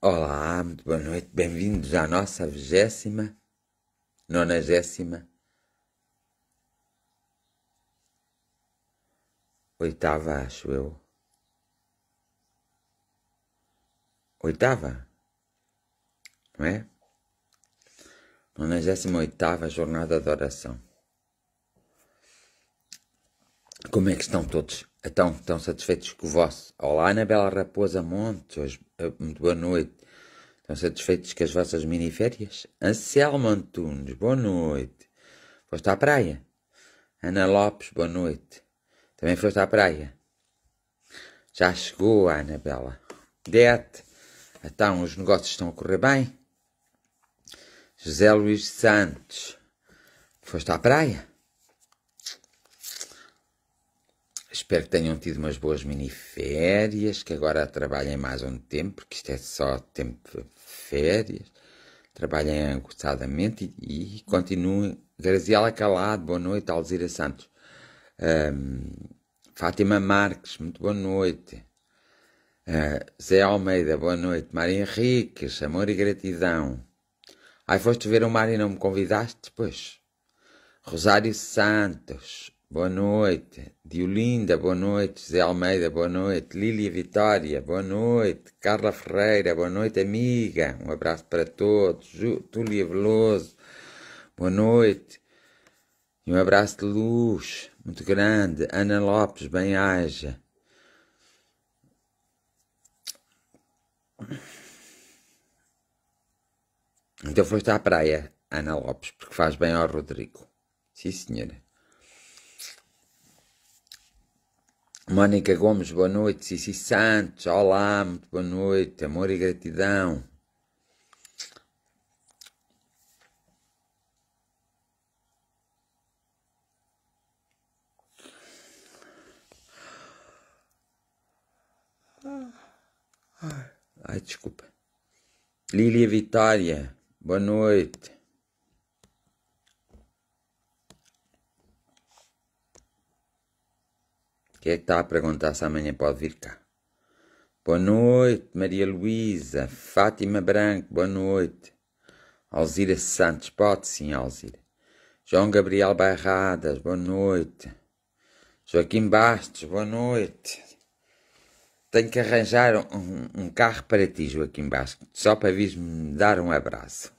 Olá, muito boa noite, bem-vindos à nossa 98ª, acho eu. Oitava, não é? 98ª Jornada de Oração. Como é que estão todos? Estão satisfeitos com o vosso? Olá, Anabela Raposa Montes, hoje, muito boa noite. Estão satisfeitos com as vossas miniférias? Anselmo Antunes, boa noite. Foste à praia? Ana Lopes, boa noite. Também foste à praia? Já chegou a Anabela. Dete, então os negócios estão a correr bem? José Luís Santos, foste à praia? Espero que tenham tido umas boas miniférias, que agora trabalhem mais um tempo, porque isto é só tempo de férias. Trabalhem aguçadamente e continuem. Graziela Calado, boa noite. Alzira Santos. Fátima Marques, muito boa noite. Zé Almeida, boa noite. Maria Henriques, amor e gratidão. Ai, foste ver o mar e não me convidaste? Pois. Rosário Santos, boa noite. Diolinda, boa noite. Zé Almeida, boa noite. Lília Vitória, boa noite. Carla Ferreira, boa noite, amiga. Um abraço para todos. Túlia Veloso, boa noite. E um abraço de luz, muito grande. Ana Lopes, bem-aja. Então foste à praia, Ana Lopes, porque faz bem ao Rodrigo. Sim, senhora. Mónica Gomes, boa noite. Cici Santos, olá, muito boa noite. Amor e gratidão. Ai, desculpa. Lília Vitória, boa noite. Quem é que está a perguntar se amanhã pode vir cá? Boa noite, Maria Luísa. Fátima Branco, boa noite. Alzira Santos, pode sim, Alzira. João Gabriel Barradas, boa noite. Joaquim Bastos, boa noite. Tenho que arranjar um carro para ti, Joaquim Bastos, só para vir-me dar um abraço.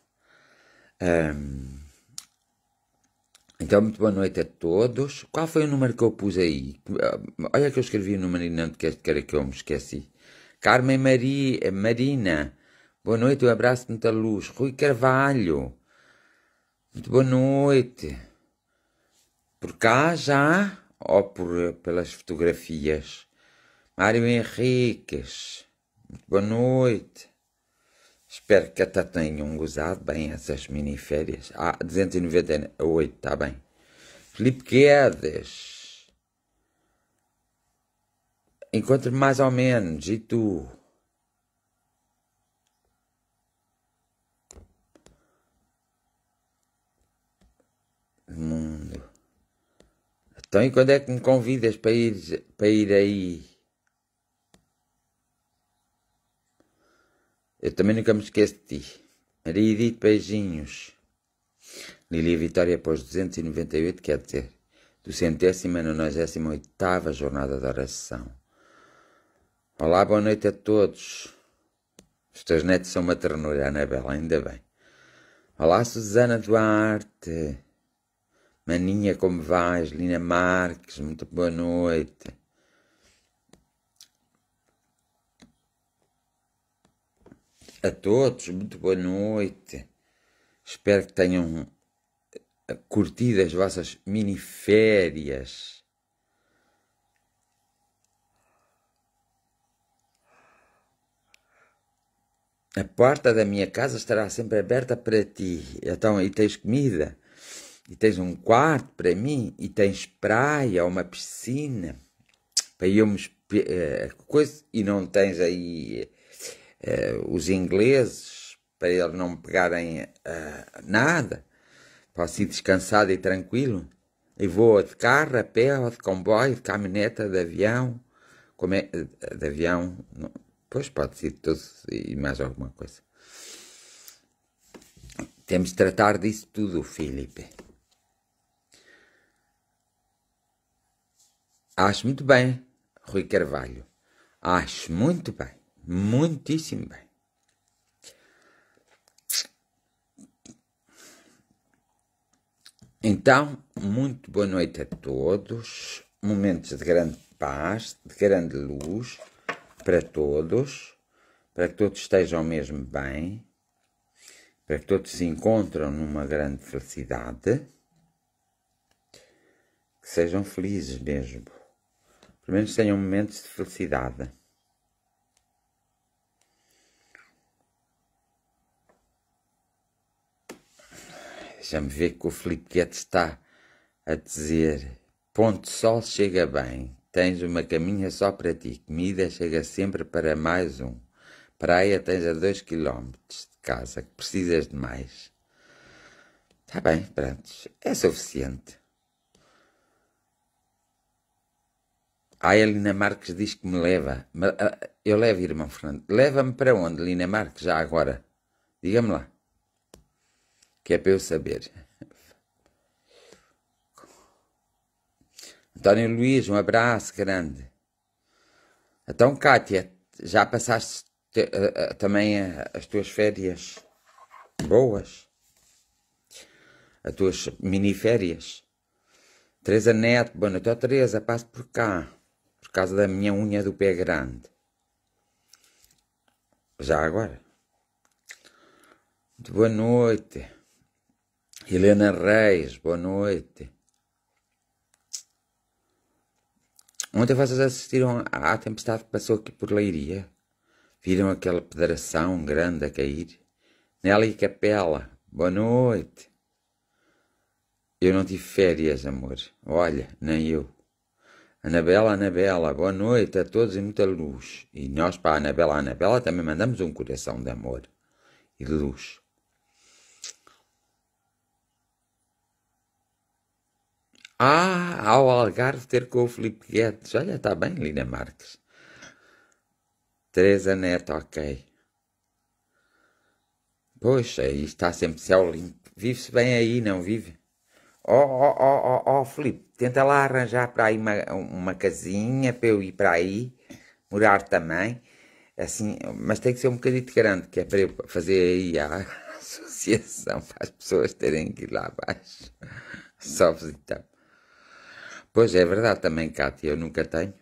Então, muito boa noite a todos. Qual foi o número que eu pus aí? Olha que eu escrevi o número e não te quero que eu me esqueci. Carmen Marina, boa noite, um abraço de muita luz. Rui Carvalho, muito boa noite. Por cá já? Ou pelas fotografias? Mário Henriques, muito boa noite. Espero que até tenham gozado bem essas miniférias. 298, está bem. Filipe Guedes. Encontro-me mais ou menos. E tu? Mundo. Então, e quando é que me convidas para ir aí? Eu também nunca me esqueço de ti. Maria Edith, beijinhos. Lilia Vitória pôs 298, quer dizer, do 198ª Jornada de Oração. Olá, boa noite a todos. Os teus netos são uma ternura, Anabela, ainda bem. Olá, Susana Duarte. Maninha, como vais? Lina Marques, muito boa noite. A todos, muito boa noite. Espero que tenham curtido as vossas miniférias. A porta da minha casa estará sempre aberta para ti. Então, aí tens comida, e tens um quarto para mim, e tens praia, uma piscina, para irmos coisa, e não tens aí os ingleses, para eles não me pegarem nada. Posso ir descansado e tranquilo. E vou de carro, a pé, ou de comboio, de caminhoneta, de avião. De avião, Pois pode ser tudo e mais alguma coisa. Temos de tratar disso tudo, Filipe. Acho muito bem, Rui Carvalho. Acho muito bem. Muitíssimo bem. Então, muito boa noite a todos. Momentos de grande paz, de grande luz para todos. Para que todos estejam mesmo bem. Para que todos se encontrem numa grande felicidade. Que sejam felizes mesmo. Pelo menos tenham momentos de felicidade. Deixa-me ver que o Filipe Guedes está a dizer: Ponte Sol chega bem, tens uma caminha só para ti, comida chega sempre para mais um. Praia tens a 2 km de casa, que precisas de mais. Está bem, pronto, é suficiente. A Lina Marques diz que me leva. Eu levo, irmão Fernando. Leva-me para onde, Lina Marques, já agora? Diga-me lá. Que é para eu saber. António Luís, um abraço grande. Então, Kátia, já passaste também as tuas férias boas? As tuas mini-férias? Teresa Neto, boa noite. Teresa, passo por cá. Por causa da minha unha do pé grande. Já agora. Muito boa noite. Helena Reis, boa noite. Ontem vocês assistiram à tempestade que passou aqui por Leiria? Viram aquela pedração grande a cair? Nelly Capela, boa noite. Eu não tive férias, amor. Olha, nem eu. Anabela, boa noite a todos e muita luz. E nós para a Anabela também mandamos um coração de amor e de luz. Ao Algarve ter com o Filipe Guedes. Olha, está bem, Lina Marques. Teresa Neto, ok. Pois, aí está sempre céu limpo. Vive-se bem aí, não vive? Filipe, tenta lá arranjar para aí uma casinha para eu ir para aí, morar também. Assim, mas tem que ser um bocadinho grande, que é para eu fazer aí a associação, para as pessoas terem que ir lá abaixo. Só visitar. Pois é verdade também, Cátia, eu nunca tenho.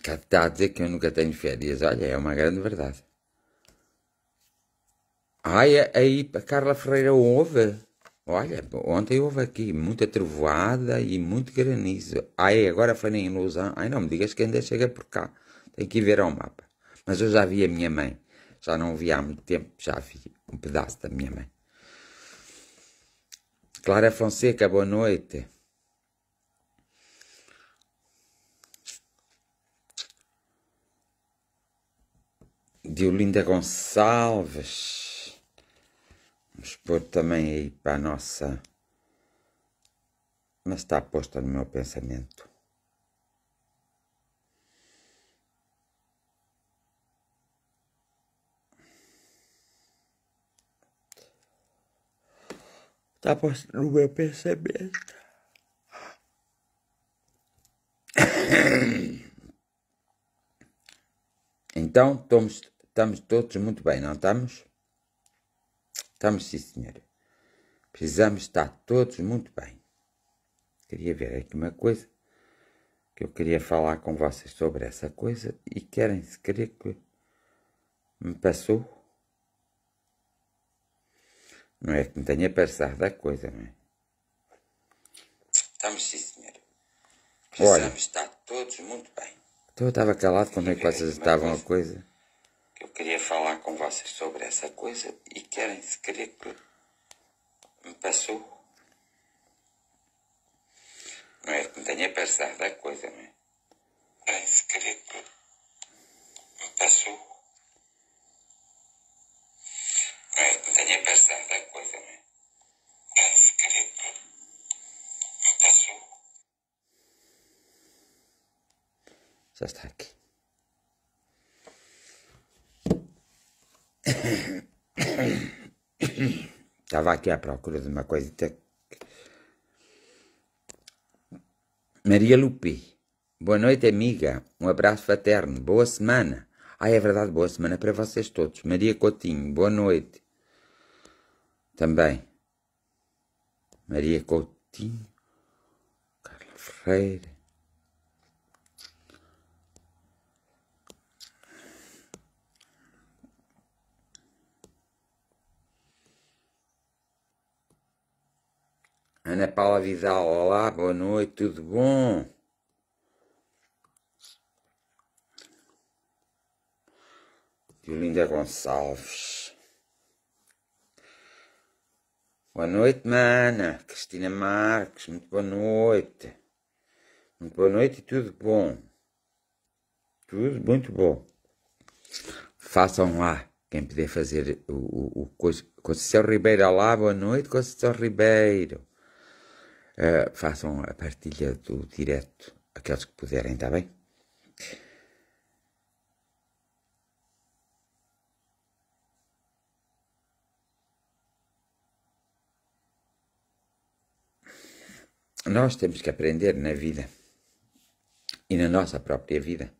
Cátia está a dizer que eu nunca tenho férias. Olha, é uma grande verdade. Aí a Carla Ferreira houve. Olha, ontem houve aqui muita trovoada e muito granizo. Agora foi na ilusão. Não me digas que ainda chega por cá. Tem que ir ver ao mapa. Mas eu já vi a minha mãe. Já não vi há muito tempo. Já vi um pedaço da minha mãe. Clara Fonseca, boa noite. Diolinda Gonçalves. Vamos pôr também aí para a nossa... Mas está posta no meu pensamento. Está posta no meu pensamento. Então, estamos todos muito bem, não estamos? Estamos, sim, senhora. Precisamos estar todos muito bem. Queria ver aqui uma coisa que eu queria falar com vocês sobre essa coisa e querem-se querer que me passou. Não é que me tenha passado a coisa, não é? Estamos, sim, senhora. Precisamos estar todos muito bem. Então eu estava calado quando é que vocês estavam a coisa. Que eu queria falar com vocês sobre essa coisa e querem-se querer que me passou. Não é que me tenha passado a coisa, não é? Querem-se querer que me passou. Não é que me tenha passado a coisa, não é? Querem-se querer que me passou. Já está aqui. Estava aqui à procura de uma coisa. Maria Lupi. Boa noite, amiga. Um abraço fraterno. Boa semana. É verdade, boa semana para vocês todos. Maria Coutinho, boa noite. Também. Maria Coutinho. Carla Ferreira. Ana Paula Vidal, olá, boa noite, tudo bom? Violinda Gonçalves. Boa noite, mana. Cristina Marques, muito boa noite. Muito boa noite e tudo bom. Tudo muito bom. Façam lá, quem puder fazer o Conceição Ribeiro, olá, boa noite, Conceição Ribeiro. Façam a partilha do direto, aqueles que puderem, está bem? Nós temos que aprender na vida e na nossa própria vida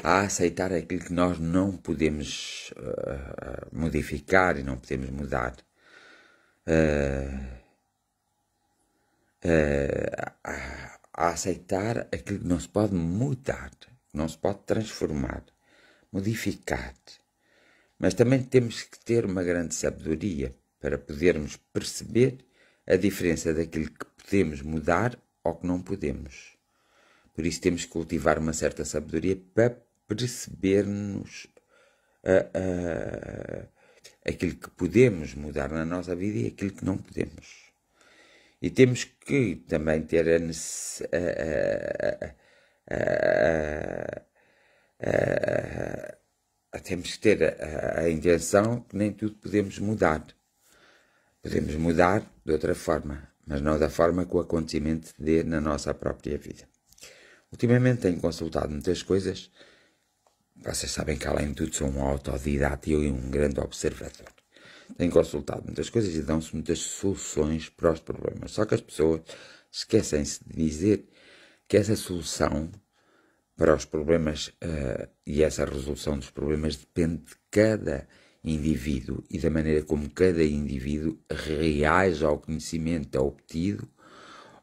a aceitar aquilo que nós não podemos modificar e não podemos mudar. A aceitar aquilo que não se pode mudar, não se pode transformar, modificar. Mas também temos que ter uma grande sabedoria para podermos perceber a diferença daquilo que podemos mudar ou que não podemos. Por isso temos que cultivar uma certa sabedoria para percebermos aquilo que podemos mudar na nossa vida e aquilo que não podemos. E temos que também ter temos que ter a intenção que nem tudo podemos mudar. Podemos mudar de outra forma, mas não da forma que o acontecimento dê na nossa própria vida. Ultimamente tenho consultado muitas coisas. Vocês sabem que, além de tudo, sou um autodidata e um grande observador. Tenho consultado muitas coisas e dão-se muitas soluções para os problemas. Só que as pessoas esquecem-se de dizer que essa solução para os problemas e essa resolução dos problemas depende de cada indivíduo e da maneira como cada indivíduo reage ao conhecimento obtido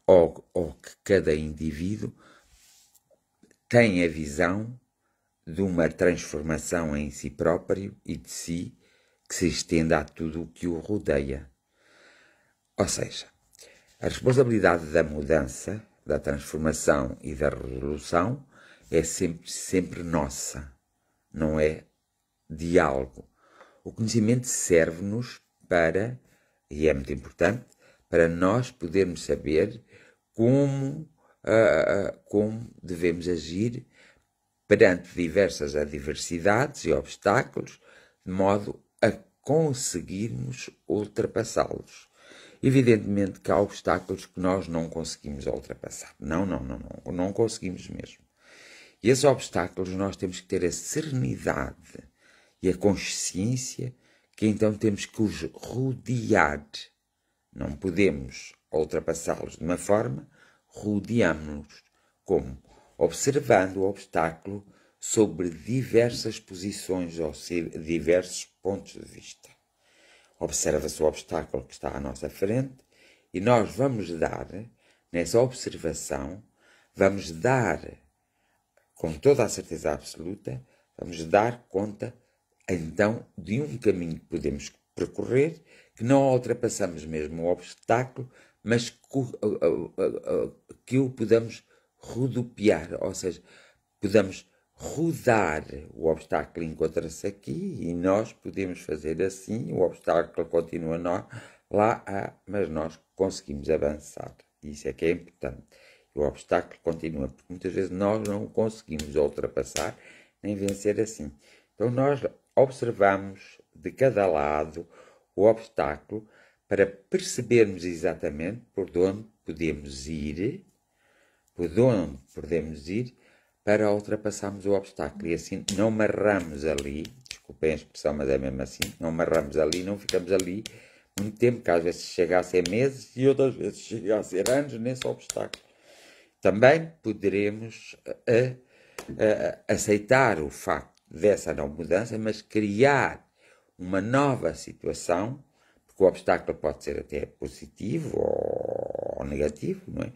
ou que cada indivíduo tem a visão de uma transformação em si próprio e de si que se estenda a tudo o que o rodeia. Ou seja, a responsabilidade da mudança, da transformação e da resolução é sempre nossa, não é de algo. O conhecimento serve-nos para, e é muito importante, para nós podermos saber como devemos agir perante diversas adversidades e obstáculos, de modo a conseguirmos ultrapassá-los. Evidentemente que há obstáculos que nós não conseguimos ultrapassar. Não conseguimos mesmo. E esses obstáculos nós temos que ter a serenidade e a consciência que então temos que os rodear. Não podemos ultrapassá-los de uma forma, rodeamos-los. Como? Observando o obstáculo sobre diversas posições ou diversos pontos de vista. Observa-se o obstáculo que está à nossa frente e nós vamos dar, nessa observação, vamos dar, com toda a certeza absoluta, vamos dar conta, então, de um caminho que podemos percorrer, que não ultrapassamos mesmo o obstáculo, mas que o podemos rodopiar, ou seja, podemos rodar. O obstáculo encontra-se aqui e nós podemos fazer assim, o obstáculo continua lá, mas nós conseguimos avançar. Isso é que é importante. O obstáculo continua, porque muitas vezes nós não conseguimos ultrapassar nem vencer assim. Então nós observamos de cada lado o obstáculo para percebermos exatamente por onde podemos ir, para ultrapassarmos o obstáculo. E assim não marramos ali, desculpem a expressão, mas é mesmo assim, não marramos ali, não ficamos ali muito tempo, que às vezes chega a ser meses e outras vezes chega a ser anos nesse obstáculo. Também poderemos aceitar o facto dessa não mudança, mas criar uma nova situação, porque o obstáculo pode ser até positivo ou negativo, não é?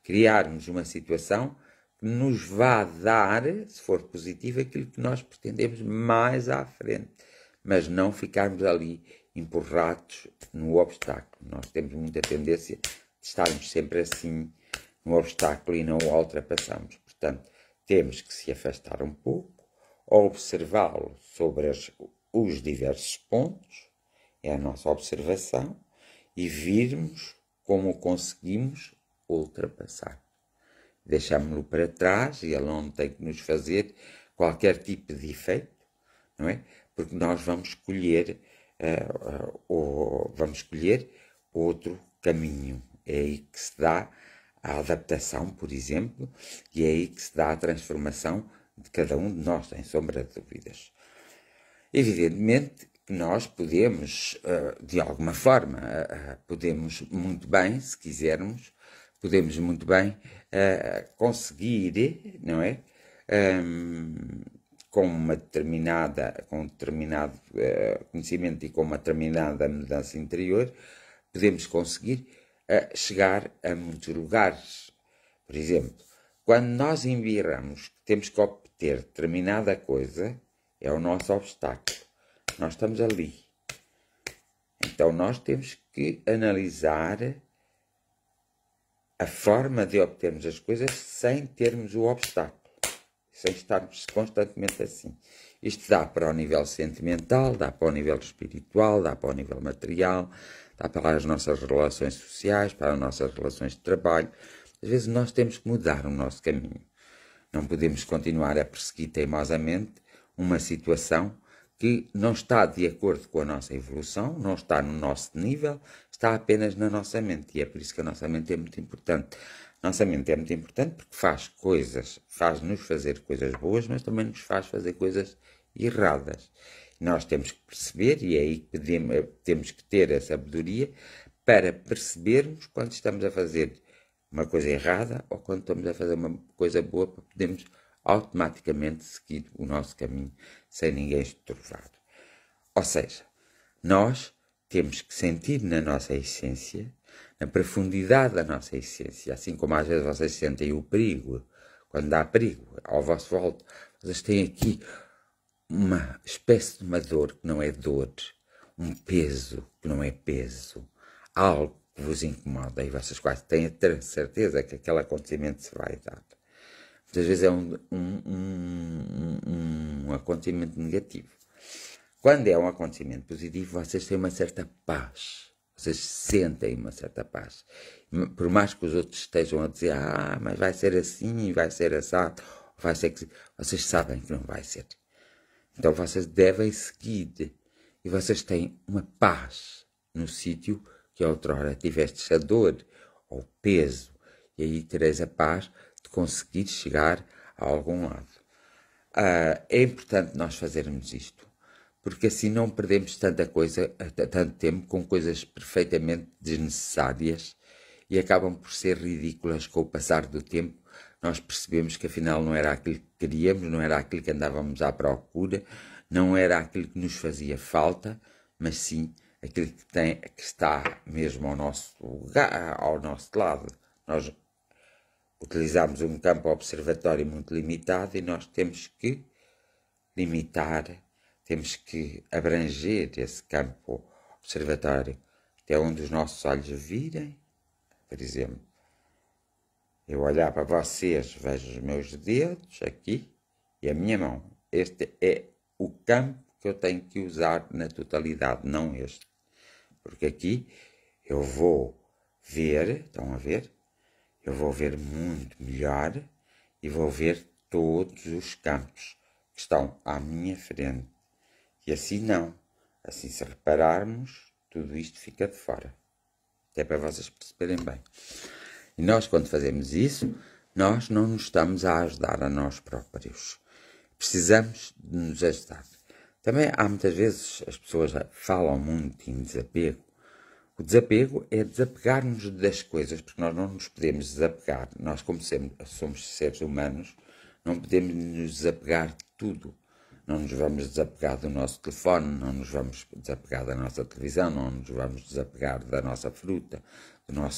Criarmos uma situação que nos vá dar, se for positivo, aquilo que nós pretendemos mais à frente, mas não ficarmos ali empurrados no obstáculo. Nós temos muita tendência de estarmos sempre assim no obstáculo e não o ultrapassamos. Portanto, temos que se afastar um pouco, observá-lo sobre os diversos pontos, é a nossa observação, e virmos como conseguimos ultrapassar. Deixámos-lo para trás e ele não tem que nos fazer qualquer tipo de efeito, não é? Porque nós vamos escolher outro caminho. É aí que se dá a adaptação, por exemplo, e é aí que se dá a transformação de cada um de nós, sem sombra de dúvidas. Evidentemente que nós podemos, de alguma forma, podemos muito bem, se quisermos, podemos muito bem conseguir, não é? Com um determinado conhecimento e com uma determinada mudança interior, podemos conseguir chegar a muitos lugares. Por exemplo, quando nós embirramos que temos que obter determinada coisa, é o nosso obstáculo. Nós estamos ali. Então nós temos que analisar a forma de obtermos as coisas sem termos o obstáculo, sem estarmos constantemente assim. Isto dá para o nível sentimental, dá para o nível espiritual, dá para o nível material, dá para as nossas relações sociais, para as nossas relações de trabalho. Às vezes nós temos que mudar o nosso caminho. Não podemos continuar a perseguir teimosamente uma situação que não está de acordo com a nossa evolução, não está no nosso nível, está apenas na nossa mente. E é por isso que a nossa mente é muito importante. A nossa mente é muito importante porque faz-nos fazer coisas boas, mas também nos faz fazer coisas erradas. Nós temos que perceber, e é aí que temos que ter a sabedoria para percebermos quando estamos a fazer uma coisa errada ou quando estamos a fazer uma coisa boa, para podermos automaticamente seguir o nosso caminho sem ninguém estorvar. Ou seja, nós temos que sentir na nossa essência, na profundidade da nossa essência, assim como às vezes vocês sentem o perigo, quando há perigo ao vosso volta, vocês têm aqui uma espécie de uma dor que não é dor, um peso que não é peso, algo que vos incomoda e vocês quase têm a ter certeza que aquele acontecimento se vai dar. Muitas vezes é um acontecimento negativo. Quando é um acontecimento positivo, vocês têm uma certa paz. Vocês sentem uma certa paz. Por mais que os outros estejam a dizer, mas vai ser assim, vai ser assado, vai ser que... Vocês sabem que não vai ser. Então vocês devem seguir. E vocês têm uma paz no sítio que outrora tivestes a dor ou peso. E aí tereis a paz de conseguir chegar a algum lado. É importante nós fazermos isto, porque assim não perdemos tanto tempo com coisas perfeitamente desnecessárias e acabam por ser ridículas com o passar do tempo. Nós percebemos que afinal não era aquilo que queríamos, não era aquilo que andávamos à procura, não era aquilo que nos fazia falta, mas sim aquilo que está mesmo ao nosso lugar, ao nosso lado. Nós utilizamos um campo observatório muito limitado e nós temos que limitar, temos que abranger esse campo observatório até onde os nossos olhos virem. Por exemplo, eu olhar para vocês, vejo os meus dedos aqui e a minha mão. Este é o campo que eu tenho que usar na totalidade, não este. Porque aqui eu vou ver, estão a ver? Eu vou ver muito melhor e vou ver todos os campos que estão à minha frente. E assim não. Assim, se repararmos, tudo isto fica de fora. Até para vocês perceberem bem. E nós, quando fazemos isso, nós não nos estamos a ajudar a nós próprios. Precisamos de nos ajudar. Também há muitas vezes, as pessoas falam muito em desapego. O desapego é desapegar-nos das coisas, porque nós não nos podemos desapegar. Nós, como somos seres humanos, não podemos nos desapegar de tudo. Não nos vamos desapegar do nosso telefone, não nos vamos desapegar da nossa televisão, não nos vamos desapegar da nossa fruta, não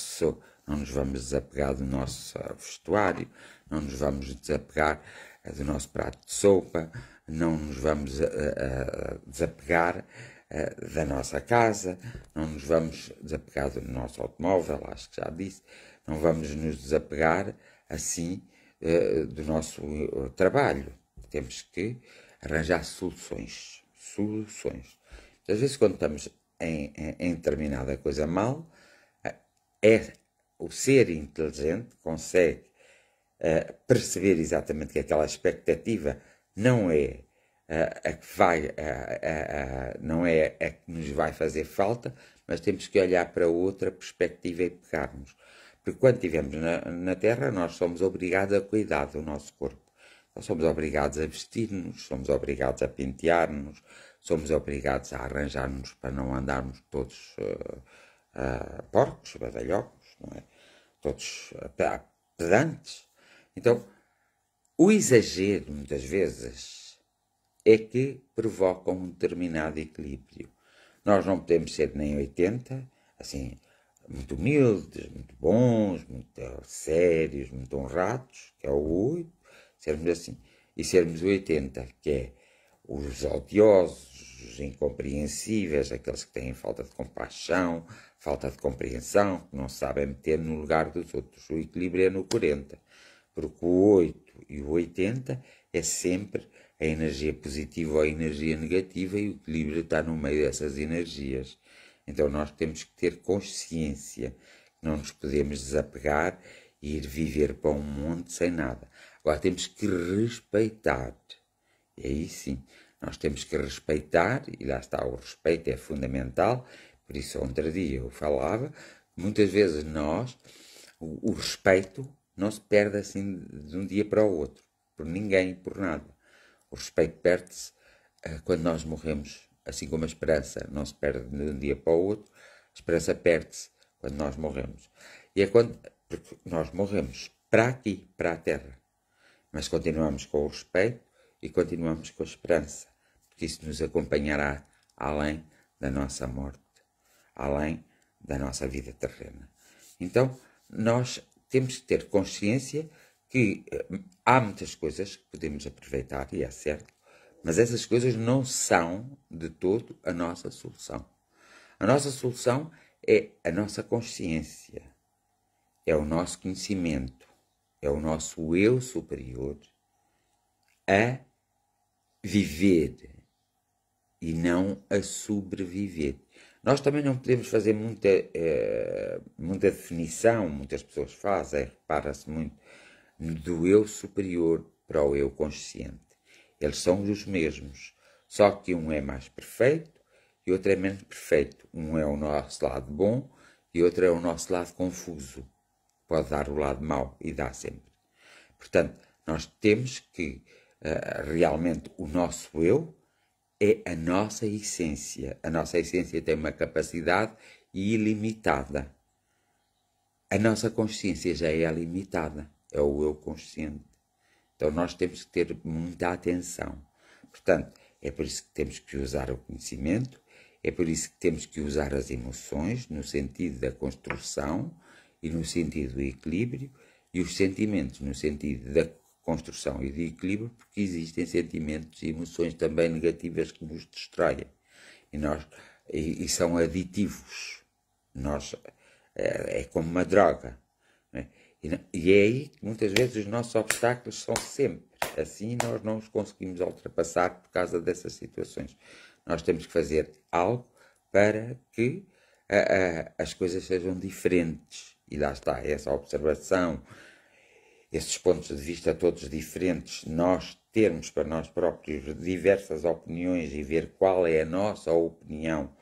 nos vamos desapegar do nosso vestuário, não nos vamos desapegar do nosso prato de sopa, não nos vamos desapegar da nossa casa, não nos vamos desapegar do nosso automóvel, acho que já disse, não vamos nos desapegar assim do nosso trabalho. Temos que arranjar soluções. Às vezes, quando estamos em determinada coisa mal, o ser inteligente consegue perceber exatamente que aquela expectativa não é a que vai, não é a que nos vai fazer falta, mas temos que olhar para outra perspectiva e pegarmos. Porque quando estivermos na Terra, nós somos obrigados a cuidar do nosso corpo. Nós somos obrigados a vestir-nos, somos obrigados a pentear-nos, somos obrigados a arranjar-nos para não andarmos todos porcos, badalhocos, não é? Todos pedantes. Então, o exagero, muitas vezes, é que provoca um determinado equilíbrio. Nós não podemos ser nem 80, assim, muito humildes, muito bons, muito sérios, muito honrados, que é o 8, sermos assim. E sermos 80, que é os odiosos, os incompreensíveis, aqueles que têm falta de compaixão, falta de compreensão, que não sabem meter no lugar dos outros. O equilíbrio é no 40, porque o 8 e o 80 é sempre a energia positiva ou a energia negativa e o equilíbrio está no meio dessas energias. Então nós temos que ter consciência que não nos podemos desapegar e ir viver para um mundo sem nada. Agora temos que respeitar. E aí sim, nós temos que respeitar, e lá está, o respeito é fundamental. Por isso, outro dia eu falava, muitas vezes o respeito não se perde assim de um dia para o outro, por ninguém, por nada. O respeito perde-se quando nós morremos, assim como a esperança não se perde de um dia para o outro, a esperança perde-se quando nós morremos. E é porque nós morremos para aqui, para a Terra, mas continuamos com o respeito e continuamos com a esperança, porque isso nos acompanhará além da nossa morte, além da nossa vida terrena. Então, nós temos que ter consciência que há muitas coisas que podemos aproveitar, e é certo, mas essas coisas não são de todo a nossa solução. A nossa solução é a nossa consciência, é o nosso conhecimento, é o nosso eu superior a viver e não a sobreviver. Nós também não podemos fazer muita definição, muitas pessoas fazem, repara-se muito, do eu superior para o eu consciente. Eles são os mesmos, só que um é mais perfeito e outro é menos perfeito. Um é o nosso lado bom e outro é o nosso lado confuso. Pode dar o lado mau e dá sempre. Portanto, nós temos que realmente o nosso eu é a nossa essência. A nossa essência tem uma capacidade ilimitada. A nossa consciência já é limitada. É o eu consciente. Então nós temos que ter muita atenção. Portanto, é por isso que temos que usar o conhecimento, é por isso que temos que usar as emoções no sentido da construção e no sentido do equilíbrio, e os sentimentos no sentido da construção e de equilíbrio, porque existem sentimentos e emoções também negativas que nos destroem. E são aditivos. É como uma droga. Não é? E é aí que muitas vezes os nossos obstáculos são sempre assim, nós não os conseguimos ultrapassar por causa dessas situações. Nós temos que fazer algo para que as coisas sejam diferentes. E lá está, essa observação, esses pontos de vista todos diferentes, nós termos para nós próprios diversas opiniões e ver qual é a nossa opinião,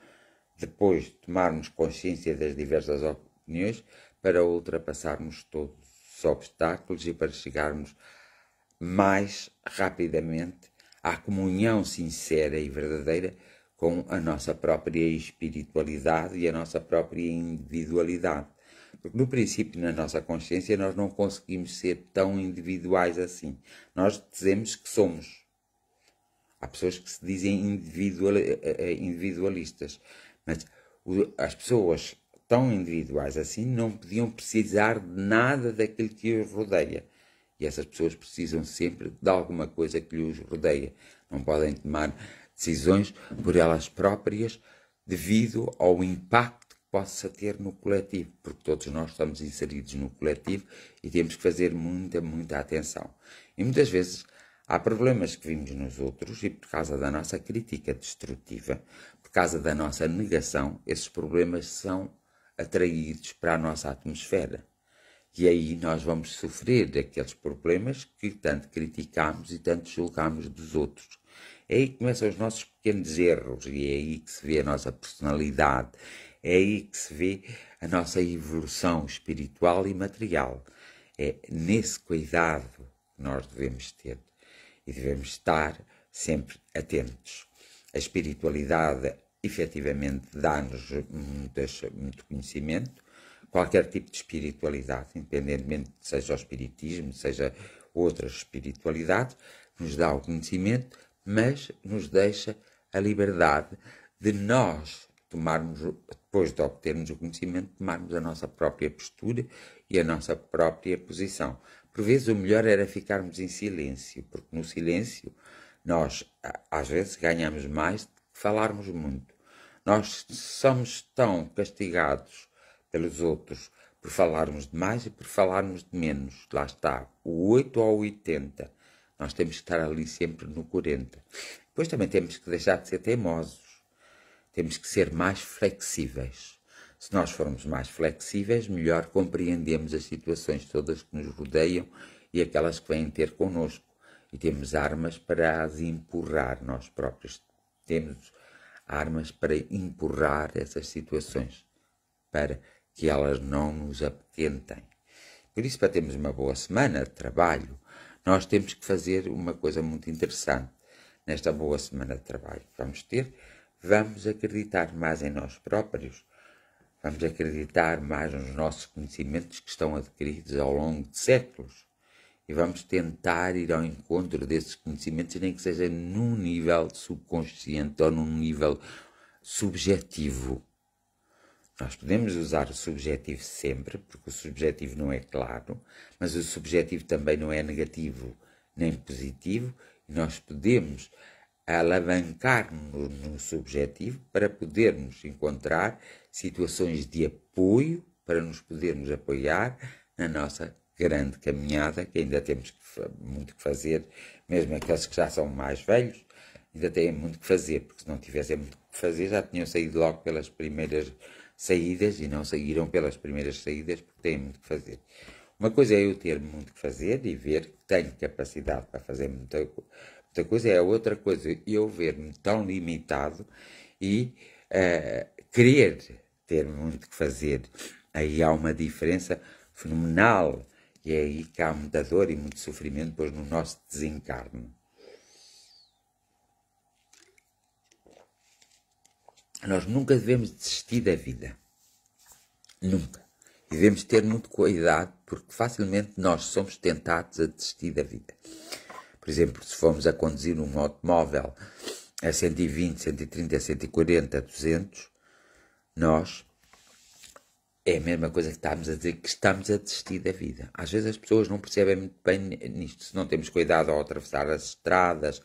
depois de tomarmos consciência das diversas opiniões, para ultrapassarmos todos os obstáculos e para chegarmos mais rapidamente à comunhão sincera e verdadeira com a nossa própria espiritualidade e a nossa própria individualidade. Porque no princípio, na nossa consciência, nós não conseguimos ser tão individuais assim. Nós dizemos que somos. Há pessoas que se dizem individualistas, mas as pessoas tão individuais assim não podiam precisar de nada daquilo que os rodeia. E essas pessoas precisam sempre de alguma coisa que lhes rodeia. Não podem tomar decisões por elas próprias devido ao impacto que possa ter no coletivo, porque todos nós estamos inseridos no coletivo e temos que fazer muita atenção. E muitas vezes há problemas que vimos nos outros e por causa da nossa crítica destrutiva, por causa da nossa negação, esses problemas são atraídos para a nossa atmosfera. E aí nós vamos sofrer daqueles problemas que tanto criticamos e tanto julgamos dos outros. É aí que começam os nossos pequenos erros e é aí que se vê a nossa personalidade, é aí que se vê a nossa evolução espiritual e material. É nesse cuidado que nós devemos ter e devemos estar sempre atentos. A espiritualidade efetivamente dá-nos muito conhecimento, qualquer tipo de espiritualidade, independentemente seja o espiritismo, seja outras espiritualidades, nos dá o conhecimento, mas nos deixa a liberdade de nós tomarmos, depois de obtermos o conhecimento, tomarmos a nossa própria postura e a nossa própria posição. Por vezes o melhor era ficarmos em silêncio, porque no silêncio nós às vezes ganhamos mais do que falarmos muito. Nós somos tão castigados pelos outros por falarmos de mais e por falarmos de menos. Lá está, o 8 ou 80. Nós temos que estar ali sempre no 40. Depois também temos que deixar de ser teimosos. Temos que ser mais flexíveis. Se nós formos mais flexíveis, melhor compreendemos as situações todas que nos rodeiam e aquelas que vêm ter connosco. E temos armas para as empurrar nós próprios. Temos armas para empurrar essas situações, para que elas não nos apetentem. Por isso, para termos uma boa semana de trabalho, nós temos que fazer uma coisa muito interessante nesta boa semana de trabalho que vamos ter. Vamos acreditar mais em nós próprios, vamos acreditar mais nos nossos conhecimentos que estão adquiridos ao longo de séculos e vamos tentar ir ao encontro desses conhecimentos, nem que seja num nível subconsciente ou num nível subjetivo. Nós podemos usar o subjetivo sempre, porque o subjetivo não é claro, mas o subjetivo também não é negativo nem positivo, e nós podemos alavancar-nos no subjetivo para podermos encontrar situações de apoio, para nos podermos apoiar na nossa grande caminhada, que ainda temos muito que fazer, mesmo aqueles que já são mais velhos, ainda têm muito que fazer, porque se não tivessem muito que fazer já tinham saído logo pelas primeiras saídas e não saíram pelas primeiras saídas porque têm muito que fazer. Uma coisa é eu ter muito que fazer e ver que tenho capacidade para fazer muita coisa, é outra coisa eu ver-me tão limitado e querer ter muito que fazer. Aí há uma diferença fenomenal e é aí que há muita dor e muito sofrimento depois no nosso desencarno. Nós nunca devemos desistir da vida. Nunca. E devemos ter muito cuidado porque facilmente nós somos tentados a desistir da vida. Por exemplo, se formos a conduzir um automóvel a 120, 130, 140, 200, nós é a mesma coisa que estamos a dizer que estamos a desistir da vida. Às vezes as pessoas não percebem muito bem nisto. Se não temos cuidado ao atravessar as estradas,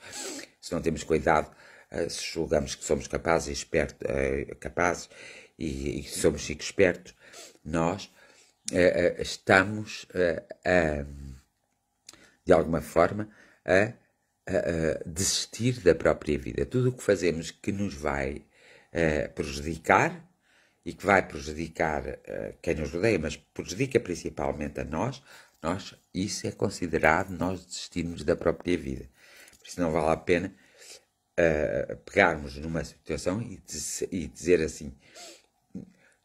se não temos cuidado, se julgamos que somos capazes e somos chico espertos, nós estamos de alguma forma a desistir da própria vida. Tudo o que fazemos que nos vai prejudicar e que vai prejudicar quem nos rodeia, mas prejudica principalmente a nós, isso é considerado nós desistirmos da própria vida. Por isso não vale a pena pegarmos numa situação e dizer assim: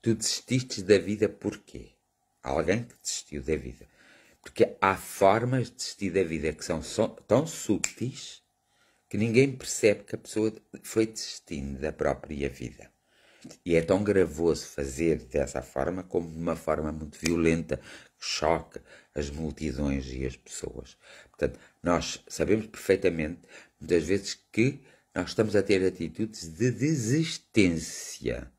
tu desististe da vida porquê? Há alguém que desistiu da vida. Porque há formas de desistir da vida que são tão subtis que ninguém percebe que a pessoa foi desistindo da própria vida. E é tão gravoso fazer dessa forma como de uma forma muito violenta que choca as multidões e as pessoas. Portanto, nós sabemos perfeitamente, muitas vezes, que nós estamos a ter atitudes de desistência.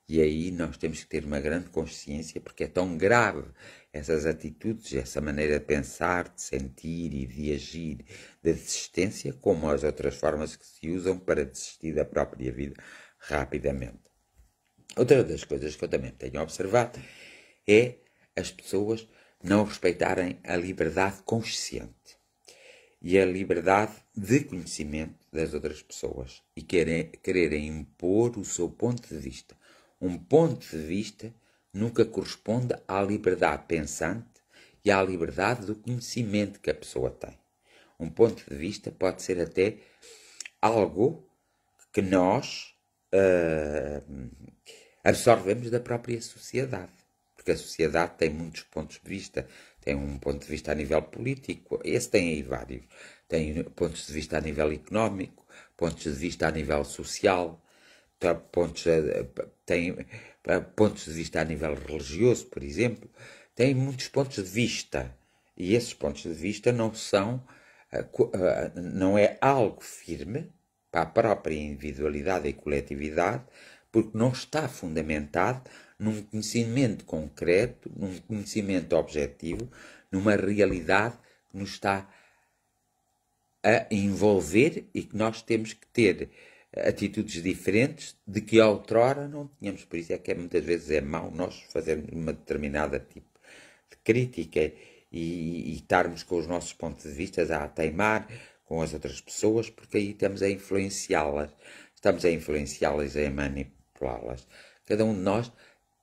E aí nós temos que ter uma grande consciência, porque é tão grave essas atitudes, essa maneira de pensar, de sentir e de agir de desistência, como as outras formas que se usam para desistir da própria vida rapidamente. Outra das coisas que eu também tenho observado é as pessoas não respeitarem a liberdade consciente e a liberdade de conhecimento das outras pessoas e quererem impor o seu ponto de vista. Um ponto de vista nunca corresponde à liberdade pensante e à liberdade do conhecimento que a pessoa tem. Um ponto de vista pode ser até algo que nós absorvemos da própria sociedade. Porque a sociedade tem muitos pontos de vista. Tem um ponto de vista a nível político, esse tem aí vários. Tem pontos de vista a nível económico, pontos de vista a nível social, tem pontos de vista a nível religioso, por exemplo. Tem muitos pontos de vista. E esses pontos de vista não é algo firme para a própria individualidade e coletividade, porque não está fundamentado num conhecimento concreto, num conhecimento objetivo, numa realidade que nos está a envolver e que nós temos que ter atitudes diferentes de que outrora não tínhamos. Por isso é que muitas vezes é mau nós fazermos uma determinada tipo de crítica e estarmos com os nossos pontos de vista a teimar com as outras pessoas, porque aí estamos a influenciá-las. Estamos a influenciá-las e a manipulá-las. Cada um de nós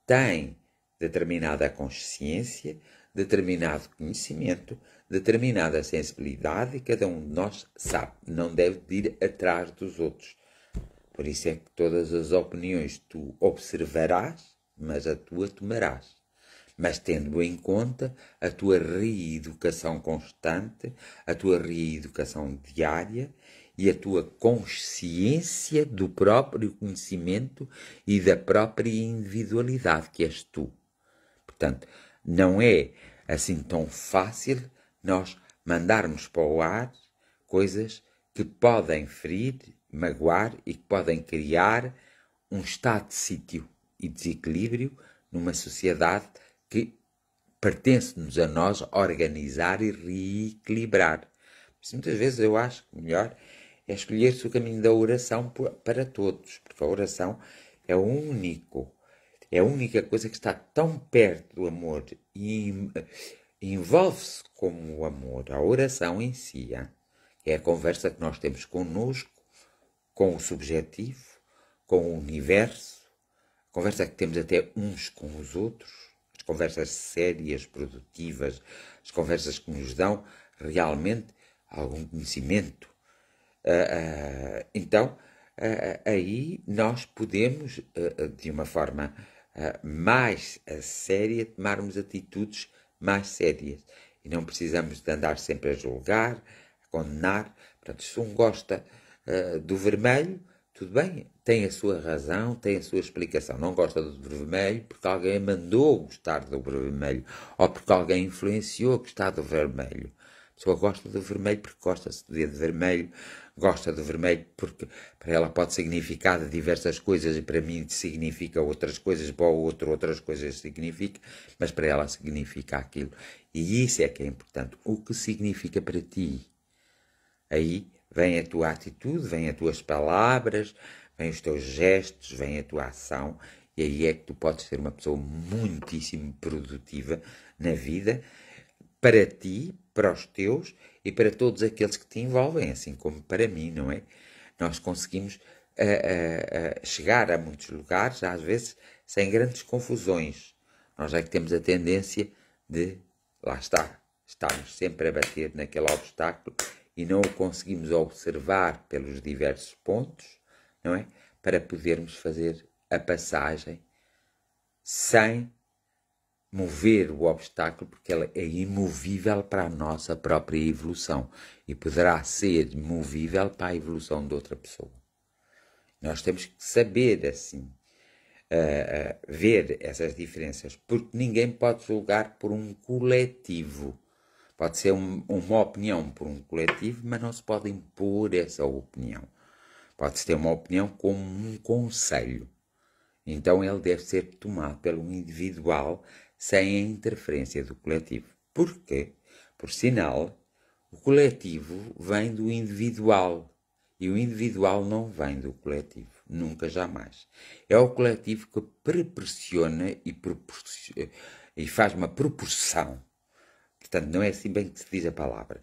tem determinada consciência, determinado conhecimento, determinada sensibilidade e cada um de nós sabe, não deve ir atrás dos outros. Por isso é que todas as opiniões tu observarás, mas a tua tomarás. Mas tendo em conta a tua reeducação constante, a tua reeducação diária e a tua consciência do próprio conhecimento e da própria individualidade que és tu. Portanto, não é assim tão fácil nós mandarmos para o ar coisas que podem ferir, magoar e que podem criar um estado de sítio e desequilíbrio numa sociedade que pertence-nos a nós organizar e reequilibrar. Mas muitas vezes eu acho que melhor é escolher-se o caminho da oração para todos, porque a oração é a única coisa que está tão perto do amor e envolve-se como o amor. A oração em si é a conversa que nós temos connosco, com o subjetivo, com o universo, a conversa que temos até uns com os outros, as conversas sérias, produtivas, as conversas que nos dão realmente algum conhecimento. Então, aí nós podemos, de uma forma mais séria, tomarmos atitudes mais sérias. E não precisamos de andar sempre a julgar, a condenar. Portanto, se um gosta do vermelho, tudo bem, tem a sua razão, tem a sua explicação. Não gosta do vermelho porque alguém mandou gostar do vermelho ou porque alguém influenciou a gostar do vermelho. A pessoa gosta do vermelho porque gosta-se do dia de vermelho, gosta do vermelho porque para ela pode significar de diversas coisas e para mim significa outras coisas, para o outro outras coisas significa, mas para ela significa aquilo. E isso é que é importante. O que significa para ti? Aí vem a tua atitude, vem as tuas palavras, vem os teus gestos, vem a tua ação, e aí é que tu podes ser uma pessoa muitíssimo produtiva na vida, para ti, para os teus e para todos aqueles que te envolvem, assim como para mim, não é? Nós conseguimos chegar a muitos lugares, às vezes, sem grandes confusões. Nós é que temos a tendência de, lá está, estarmos sempre a bater naquele obstáculo e não o conseguimos observar pelos diversos pontos, não é? Para podermos fazer a passagem sem mover o obstáculo porque ela é imovível para a nossa própria evolução e poderá ser movível para a evolução de outra pessoa. Nós temos que saber, assim, ver essas diferenças, porque ninguém pode julgar por um coletivo. Pode ser uma opinião por um coletivo, mas não se pode impor essa opinião. Pode-se ter uma opinião como um conselho. Então ele deve ser tomado pelo individual sem a interferência do coletivo. Porquê? Por sinal, o coletivo vem do individual e o individual não vem do coletivo, nunca, jamais. É o coletivo que proporciona e faz uma proporção, portanto não é assim bem que se diz a palavra,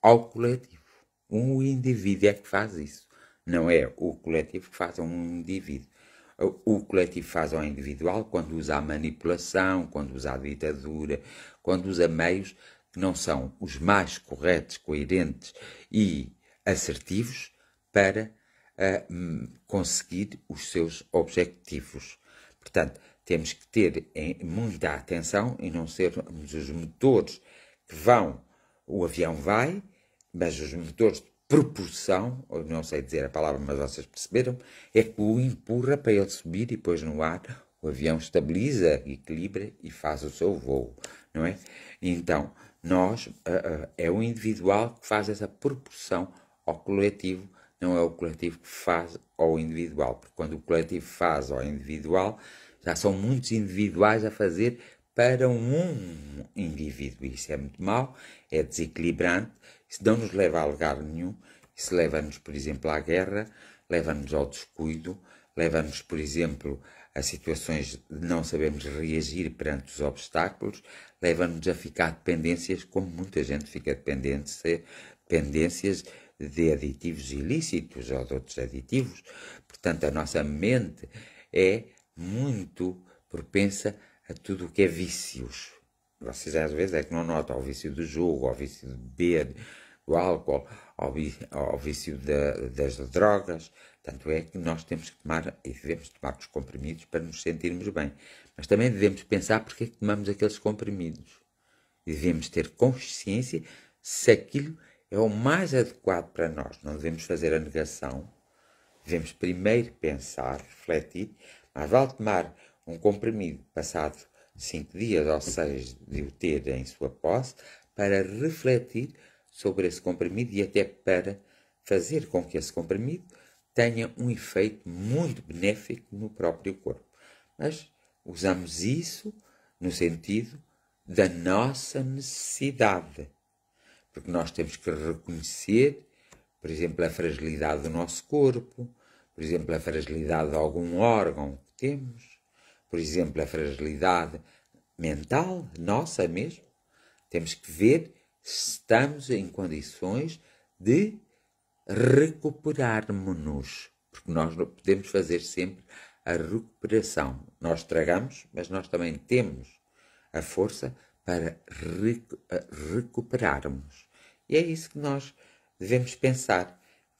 ao coletivo. Um indivíduo é que faz isso, não é o coletivo que faz a um indivíduo. O coletivo faz ao individual quando usa a manipulação, quando usa a ditadura, quando usa meios que não são os mais corretos, coerentes e assertivos para conseguir os seus objetivos. Portanto, temos que ter muita atenção e não sermos os motores que vão, o avião vai, mas os motores de propulsão, ou não sei dizer a palavra, mas vocês perceberam, é que o empurra para ele subir e depois no ar o avião estabiliza, equilibra e faz o seu voo, não é? Então, é o individual que faz essa propulsão ao coletivo, não é o coletivo que faz ao individual, porque quando o coletivo faz ao individual, já são muitos individuais a fazer para um indivíduo. Isso é muito mau, é desequilibrante, isso não nos leva a lugar nenhum, isso leva-nos, por exemplo, à guerra, leva-nos ao descuido, leva-nos, por exemplo, a situações de não sabermos reagir perante os obstáculos, leva-nos a ficar dependências, como muita gente fica dependências de aditivos ilícitos ou de outros aditivos. Portanto, a nossa mente é muito propensa a tudo o que é vícios. Vocês às vezes é que não notam o vício do jogo, ao vício de beber, do álcool, ao vício das drogas. Tanto é que nós temos que tomar, e devemos tomar os comprimidos para nos sentirmos bem. Mas também devemos pensar porque é que tomamos aqueles comprimidos. E devemos ter consciência se aquilo é o mais adequado para nós. Não devemos fazer a negação. Devemos primeiro pensar, refletir, mas vale tomar um comprimido passado 5 dias ou 6 de o ter em sua posse para refletir sobre esse comprimido e até para fazer com que esse comprimido tenha um efeito muito benéfico no próprio corpo. Mas usamos isso no sentido da nossa necessidade, porque nós temos que reconhecer, por exemplo, a fragilidade do nosso corpo, por exemplo, a fragilidade de algum órgão que temos, por exemplo, a fragilidade mental, nossa mesmo. Temos que ver se estamos em condições de recuperarmos-nos, porque nós não podemos fazer sempre a recuperação. Nós estragamos, mas nós também temos a força para recuperarmos. E é isso que nós devemos pensar.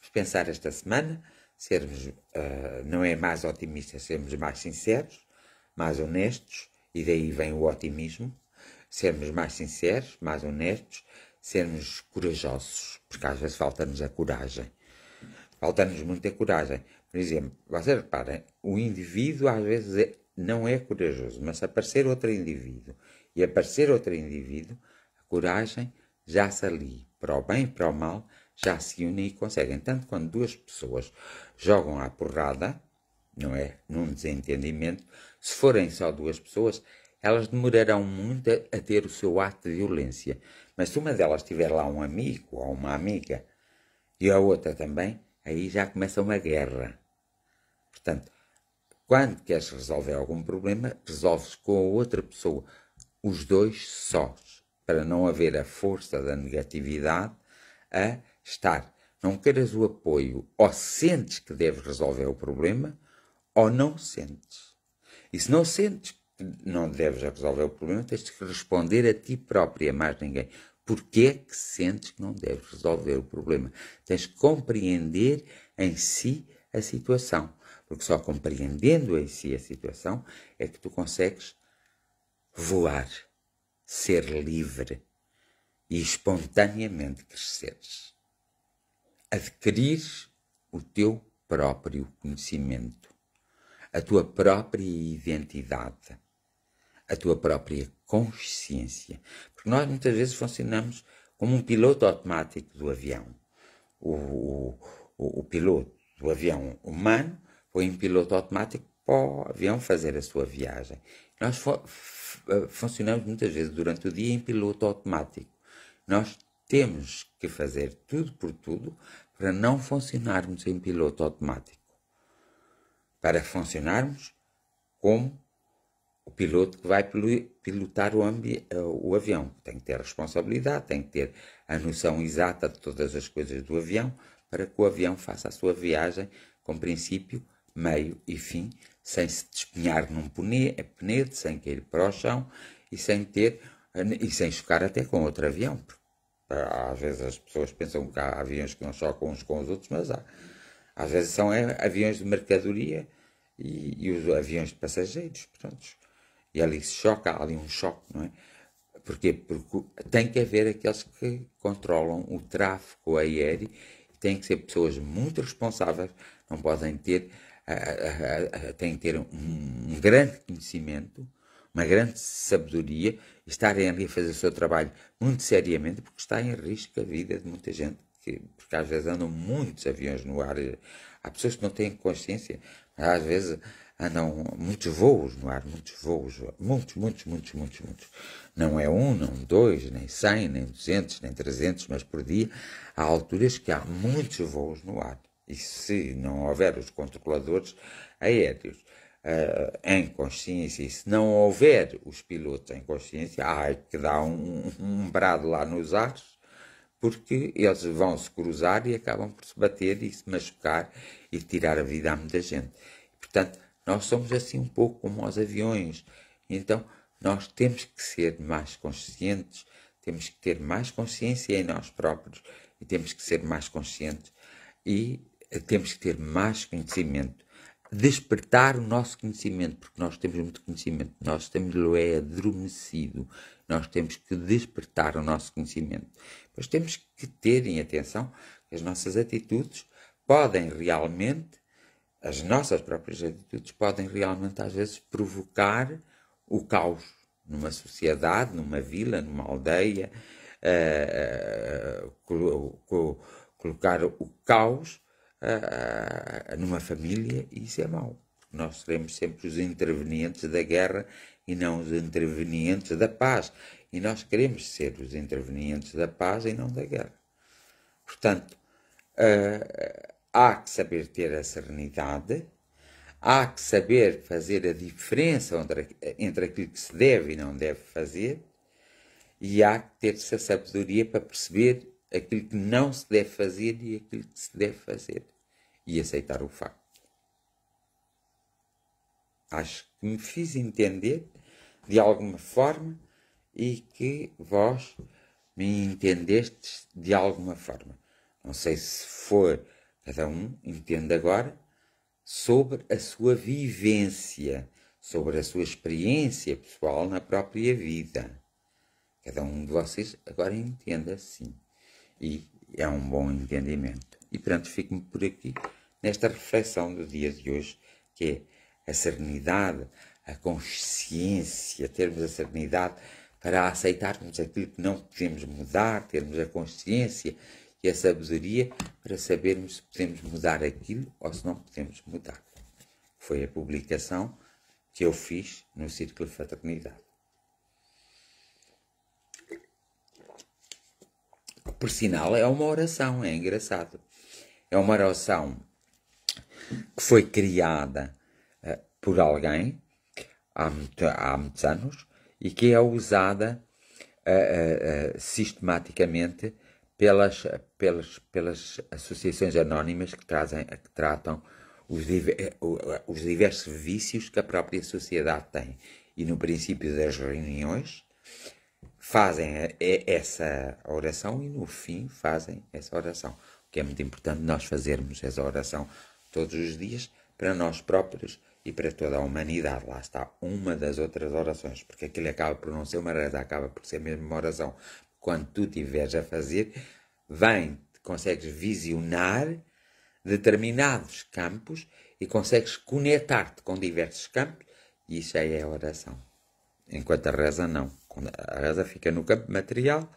Vamos pensar esta semana, sermos, não é mais otimistas, sermos mais sinceros, mais honestos, e daí vem o otimismo, sermos mais sinceros, mais honestos, sermos corajosos, porque às vezes falta-nos a coragem. Falta-nos muita coragem. Por exemplo, vocês reparem, o indivíduo às vezes não é corajoso, mas se aparecer outro indivíduo e aparecer outro indivíduo, a coragem já se ali, para o bem e para o mal, já se unem e conseguem. Tanto quando duas pessoas jogam à porrada, não é? Num desentendimento, se forem só duas pessoas, elas demorarão muito a ter o seu ato de violência. Mas se uma delas tiver lá um amigo ou uma amiga e a outra também, aí já começa uma guerra. Portanto, quando queres resolver algum problema, resolves com a outra pessoa, os dois sós, para não haver a força da negatividade a estar. Não queiras o apoio, ou sentes que deves resolver o problema, ou não sentes. E se não sentes que não deves resolver o problema, tens de responder a ti própria, mais ninguém. Porquê é que sentes que não deves resolver o problema? Tens de compreender em si a situação. porque só compreendendo em si a situação é que tu consegues voar, ser livre e espontaneamente cresceres. Adquirir o teu próprio conhecimento, a tua própria identidade, a tua própria consciência. Porque nós muitas vezes funcionamos como um piloto automático do avião. O piloto do avião humano foi um piloto automático para o avião fazer a sua viagem. Nós funcionamos muitas vezes durante o dia em piloto automático. Nós temos que fazer tudo por tudo para não funcionarmos em piloto automático. Para funcionarmos como o piloto que vai pilotar o avião. Tem que ter responsabilidade, tem que ter a noção exata de todas as coisas do avião para que o avião faça a sua viagem com princípio, meio e fim, sem se despenhar num penedo, sem cair para o chão e sem chocar até com outro avião. Às vezes as pessoas pensam que há aviões que não chocam uns com os outros, mas há. Às vezes são aviões de mercadoria e os aviões de passageiros, pronto. E ali se choca, há ali um choque, não é? Porquê? Porque tem que haver aqueles que controlam o tráfego aéreo, têm que ser pessoas muito responsáveis, não podem ter, têm que ter um grande conhecimento, uma grande sabedoria, e estarem ali a fazer o seu trabalho muito seriamente, porque está em risco a vida de muita gente, porque às vezes andam muitos aviões no ar. Há pessoas que não têm consciência, mas às vezes andam muitos voos no ar, muitos. Não é um, não dois, nem 100, nem 200, nem 300, mas por dia há alturas que há muitos voos no ar. E se não houver os controladores aéreos em consciência, e se não houver os pilotos em consciência, há que dar um brado lá nos ares, porque eles vão se cruzar e acabam por se bater e se machucar e tirar a vida a muita gente. Portanto, nós somos assim um pouco como os aviões. Então, nós temos que ser mais conscientes, temos que ter mais consciência em nós próprios e temos que ser mais conscientes e temos que ter mais conhecimento. Despertar o nosso conhecimento, porque nós temos muito conhecimento, nós temos-lo adormecido, nós temos que despertar o nosso conhecimento. Pois temos que ter em atenção que as nossas atitudes podem realmente, as nossas próprias atitudes podem realmente às vezes provocar o caos numa sociedade, numa vila, numa aldeia, colocar o caos numa família, e isso é mau. Nós seremos sempre os intervenientes da guerra e não os intervenientes da paz. E nós queremos ser os intervenientes da paz e não da guerra. Portanto, há que saber ter a serenidade, há que saber fazer a diferença entre aquilo que se deve e não deve fazer, e há que ter-se a sabedoria para perceber aquilo que não se deve fazer e aquilo que se deve fazer, e aceitar o facto. Acho que me fiz entender de alguma forma e que vós me entendestes de alguma forma. Não sei se for, cada um entende agora sobre a sua vivência, sobre a sua experiência pessoal na própria vida. Cada um de vocês agora entende assim. E é um bom entendimento. E pronto, fico-me por aqui nesta reflexão do dia de hoje, que é a serenidade, a consciência, termos a serenidade para aceitarmos aquilo que não podemos mudar, termos a consciência e a sabedoria para sabermos se podemos mudar aquilo ou se não podemos mudar. Foi a publicação que eu fiz no Círculo de Fraternidade. Por sinal, é uma oração, é engraçado. É uma oração que foi criada por alguém há muitos anos e que é usada sistematicamente pelas associações anónimas que tratam os diversos vícios que a própria sociedade tem. E no princípio das reuniões fazem essa oração e no fim fazem essa oração. O que é muito importante nós fazermos essa oração todos os dias para nós próprios e para toda a humanidade. Lá está uma das outras orações, porque aquilo acaba por não ser uma reza, acaba por ser mesmo uma oração. Quando tu estiveres a fazer, consegues visionar determinados campos e consegues conectar-te com diversos campos, e isso aí é a oração. Enquanto a reza não. A reza fica no campo material,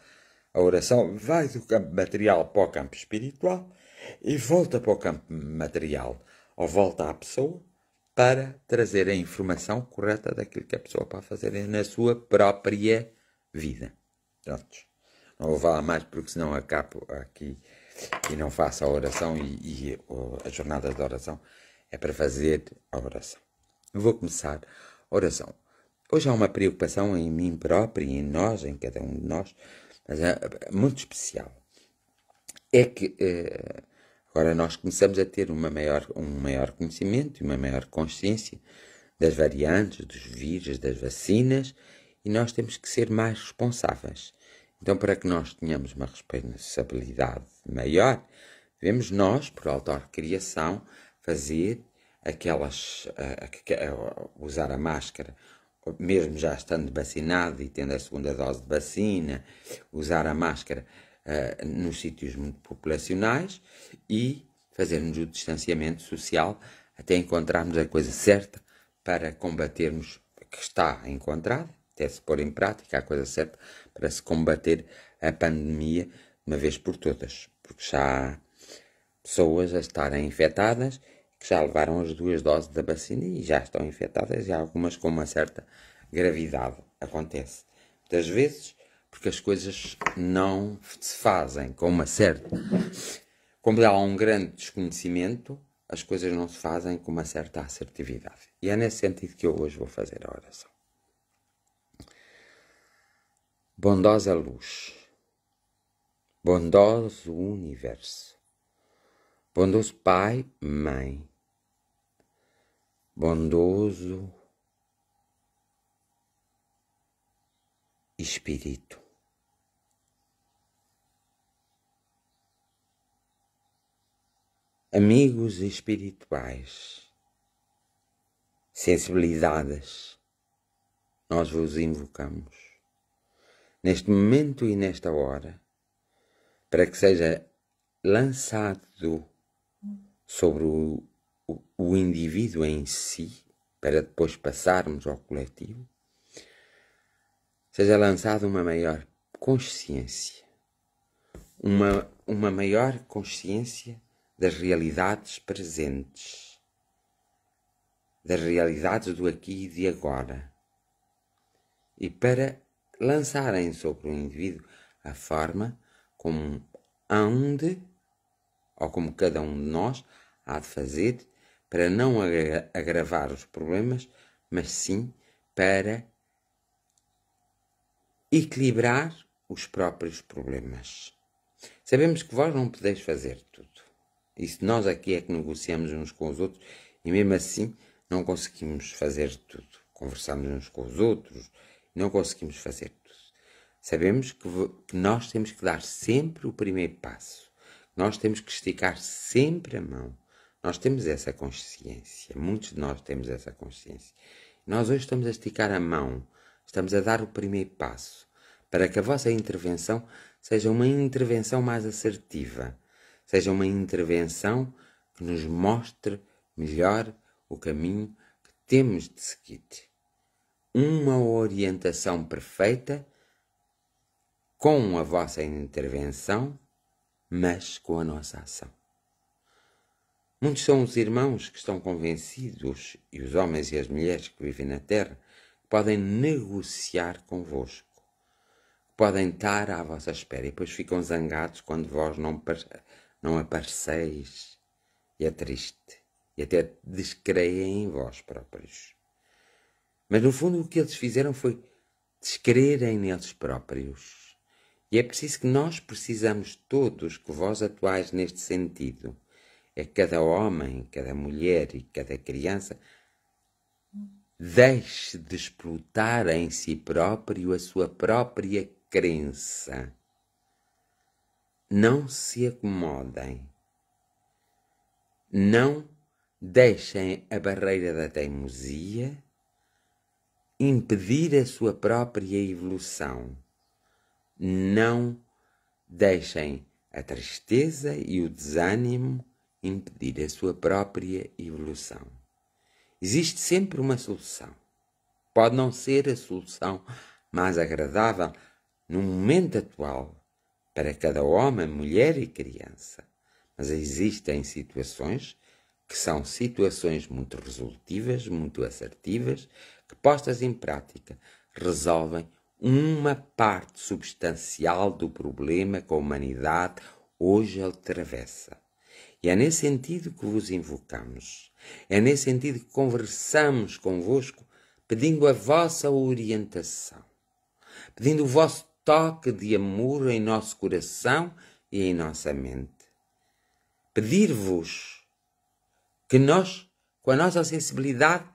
a oração vai do campo material para o campo espiritual e volta para o campo material, ou volta à pessoa, para trazer a informação correta daquilo que a pessoa pode fazer na sua própria vida. Pronto. Não vou falar mais porque senão acabo aqui e não faço a oração e as jornadas de oração é para fazer a oração. Eu vou começar a oração. Hoje há uma preocupação em mim próprio e em nós, em cada um de nós, mas é muito especial. É que agora nós começamos a ter um maior conhecimento e uma maior consciência das variantes, dos vírus, das vacinas, e nós temos que ser mais responsáveis. Então, para que nós tenhamos uma responsabilidade maior, devemos nós, por autocriação, fazer usar a máscara, mesmo já estando vacinado e tendo a segunda dose de vacina, usar a máscara nos sítios muito populacionais e fazermos o distanciamento social até encontrarmos a coisa certa para combatermos, que está encontrada, até se pôr em prática a coisa certa para se combater a pandemia de uma vez por todas, porque já há pessoas a estarem infectadas que já levaram as 2 doses da vacina e já estão infectadas, e algumas com uma certa gravidade. Acontece muitas vezes porque as coisas não se fazem com uma certa... Como há um grande desconhecimento, as coisas não se fazem com uma certa assertividade. E é nesse sentido que eu hoje vou fazer a oração. Bondosa luz, bondoso universo, bondoso Pai, Mãe, bondoso Espírito, amigos espirituais, sensibilidades, nós vos invocamos neste momento e nesta hora, para que seja lançado sobre o indivíduo em si, para depois passarmos ao coletivo, seja lançada uma maior consciência, uma maior consciência das realidades presentes, das realidades do aqui e de agora, e para lançarem sobre o indivíduo a forma como como cada um de nós há de fazer para não agravar os problemas, mas sim para equilibrar os próprios problemas. Sabemos que vós não podeis fazer tudo. Isso nós aqui é que negociamos uns com os outros e mesmo assim não conseguimos fazer tudo. Conversamos uns com os outros e não conseguimos fazer tudo. Sabemos que nós temos que dar sempre o primeiro passo. Nós temos que esticar sempre a mão. Nós temos essa consciência. Muitos de nós temos essa consciência. Nós hoje estamos a esticar a mão. Estamos a dar o primeiro passo para que a vossa intervenção seja uma intervenção mais assertiva, seja uma intervenção que nos mostre melhor o caminho que temos de seguir. Uma orientação perfeita com a vossa intervenção, mas com a nossa ação. Muitos são os irmãos que estão convencidos, e os homens e as mulheres que vivem na Terra, que podem negociar convosco, que podem estar à vossa espera, e depois ficam zangados quando vós não apareceis, e é triste, e até descreem em vós próprios. Mas no fundo o que eles fizeram foi descrerem neles próprios. E é preciso que nós precisamos todos que vós atuais neste sentido. É que cada homem, cada mulher e cada criança deixe de explotar em si próprio a sua própria crença. Não se acomodem. Não deixem a barreira da teimosia impedir a sua própria evolução. Não deixem a tristeza e o desânimo impedir a sua própria evolução. Existe sempre uma solução. Pode não ser a solução mais agradável no momento atual para cada homem, mulher e criança, mas existem situações que são situações muito resolutivas, muito assertivas, que postas em prática resolvem uma parte substancial do problema que a humanidade hoje atravessa. E é nesse sentido que vos invocamos. É nesse sentido que conversamos convosco, pedindo a vossa orientação, pedindo o vosso toque de amor em nosso coração e em nossa mente. Pedir-vos que nós, com a nossa sensibilidade,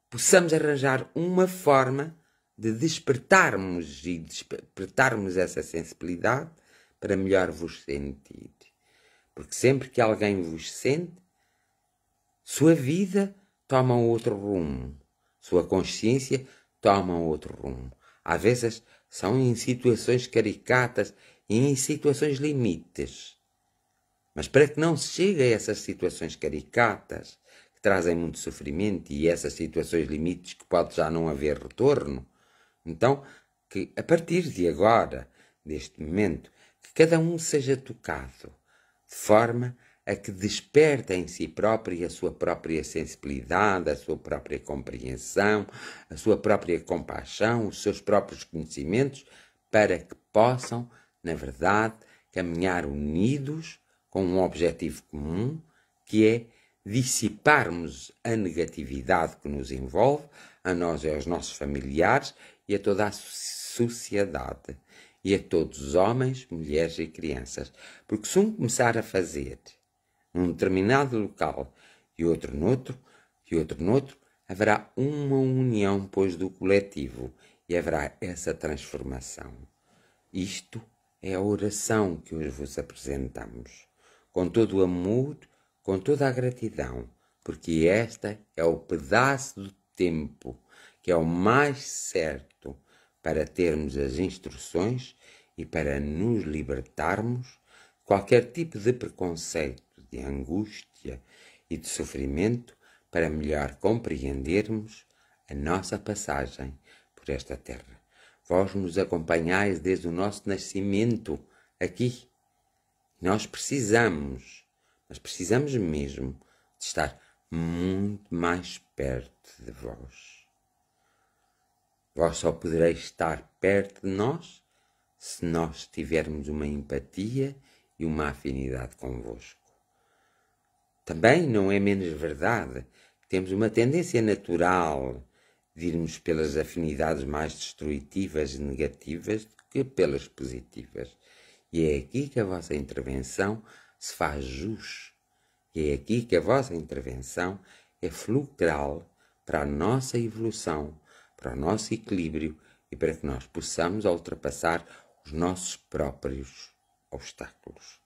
possamos arranjar uma forma de despertarmos e despertarmos essa sensibilidade para melhor vos sentir. Porque sempre que alguém vos sente, sua vida toma outro rumo, sua consciência toma outro rumo. Às vezes são em situações caricatas e em situações limites. Mas para que não se chegue a essas situações caricatas, que trazem muito sofrimento, e essas situações limites que pode já não haver retorno, então, que a partir de agora, deste momento, que cada um seja tocado, de forma a que desperte em si próprio a sua própria sensibilidade, a sua própria compreensão, a sua própria compaixão, os seus próprios conhecimentos, para que possam, na verdade, caminhar unidos com um objetivo comum, que é dissiparmos a negatividade que nos envolve, a nós e aos nossos familiares e a toda a sociedade, e a todos os homens, mulheres e crianças. Porque se um começar a fazer num determinado local e outro noutro, haverá uma união, pois, do coletivo, e haverá essa transformação. Isto é a oração que hoje vos apresentamos, com todo o amor, com toda a gratidão, porque esta é o pedaço do tempo que é o mais certo para termos as instruções e para nos libertarmos de qualquer tipo de preconceito, de angústia e de sofrimento, para melhor compreendermos a nossa passagem por esta terra. Vós nos acompanhais desde o nosso nascimento aqui. Nós precisamos, mas precisamos mesmo, de estar muito mais perto de vós. Vós só podereis estar perto de nós se nós tivermos uma empatia e uma afinidade convosco. Também não é menos verdade que temos uma tendência natural de irmos pelas afinidades mais destrutivas e negativas do que pelas positivas. E é aqui que a vossa intervenção se faz jus. E é aqui que a vossa intervenção é fulcral para a nossa evolução, para o nosso equilíbrio e para que nós possamos ultrapassar os nossos próprios obstáculos.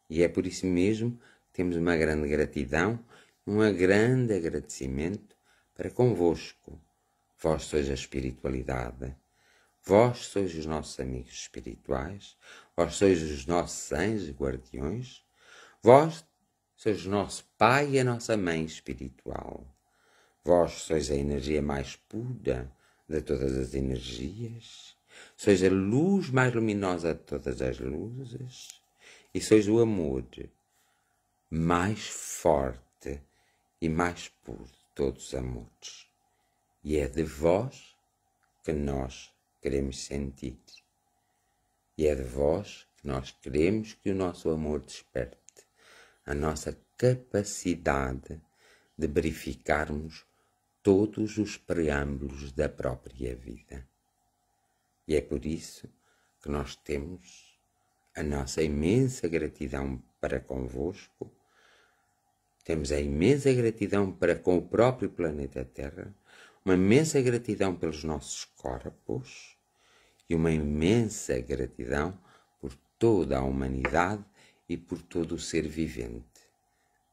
E é por isso mesmo que temos uma grande gratidão, um grande agradecimento para convosco. Vós sois a espiritualidade, vós sois os nossos amigos espirituais, vós sois os nossos anjos guardiões, vós sois o nosso pai e a nossa mãe espiritual. Vós sois a energia mais pura de todas as energias, sois a luz mais luminosa de todas as luzes e sois o amor mais forte e mais puro de todos os amores. E é de vós que nós queremos sentir. E é de vós que nós queremos que o nosso amor desperte a nossa capacidade de verificarmos todos os preâmbulos da própria vida. E é por isso que nós temos a nossa imensa gratidão para convosco, temos a imensa gratidão para com o próprio planeta Terra, uma imensa gratidão pelos nossos corpos e uma imensa gratidão por toda a humanidade e por todo o ser vivente,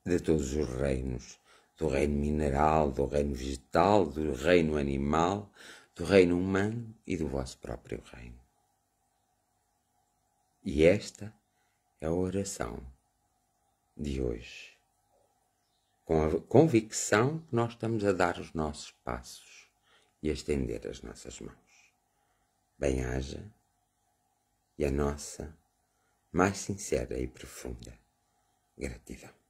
de todos os reinos, do reino mineral, do reino vegetal, do reino animal, do reino humano e do vosso próprio reino. E esta é a oração de hoje, com a convicção que nós estamos a dar os nossos passos e a estender as nossas mãos. Bem-haja e a nossa mais sincera e profunda gratidão.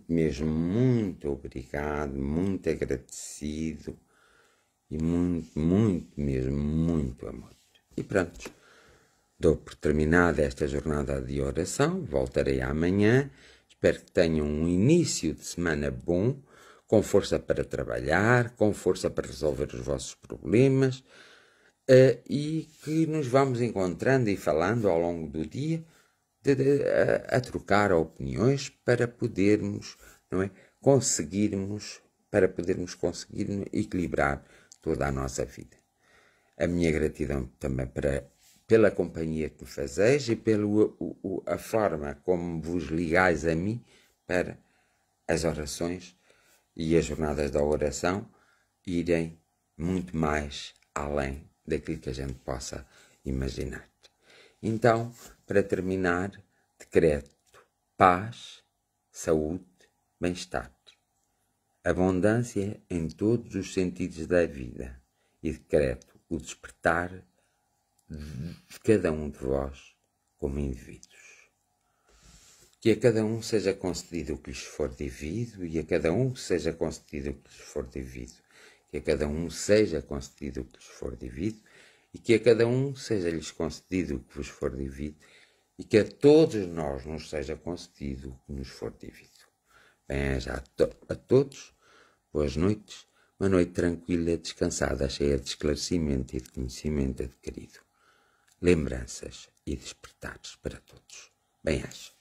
Mesmo muito obrigado, muito agradecido e muito mesmo, muito amor. E pronto, dou por terminada esta jornada de oração, voltarei amanhã, espero que tenham um início de semana bom, com força para trabalhar, com força para resolver os vossos problemas e que nos vamos encontrando e falando ao longo do dia, a trocar opiniões para podermos, não é, para podermos conseguir equilibrar toda a nossa vida. A minha gratidão também pela companhia que me fazeis e pela a forma como vos ligais a mim para as orações e as jornadas da oração irem muito mais além daquilo que a gente possa imaginar. Então, para terminar, decreto paz, saúde, bem-estar, abundância em todos os sentidos da vida e decreto o despertar de cada um de vós como indivíduos. Que a cada um seja concedido o que lhes for devido e a cada um seja concedido o que lhes for devido. Que a cada um seja concedido o que lhes for devido e que a cada um seja-lhes concedido o que vos for devido e que a todos nós nos seja concedido o que nos for devido. Bem-aja a todos, boas noites, uma noite tranquila, descansada, cheia de esclarecimento e de conhecimento adquirido. Lembranças e despertares para todos. Bem-aja.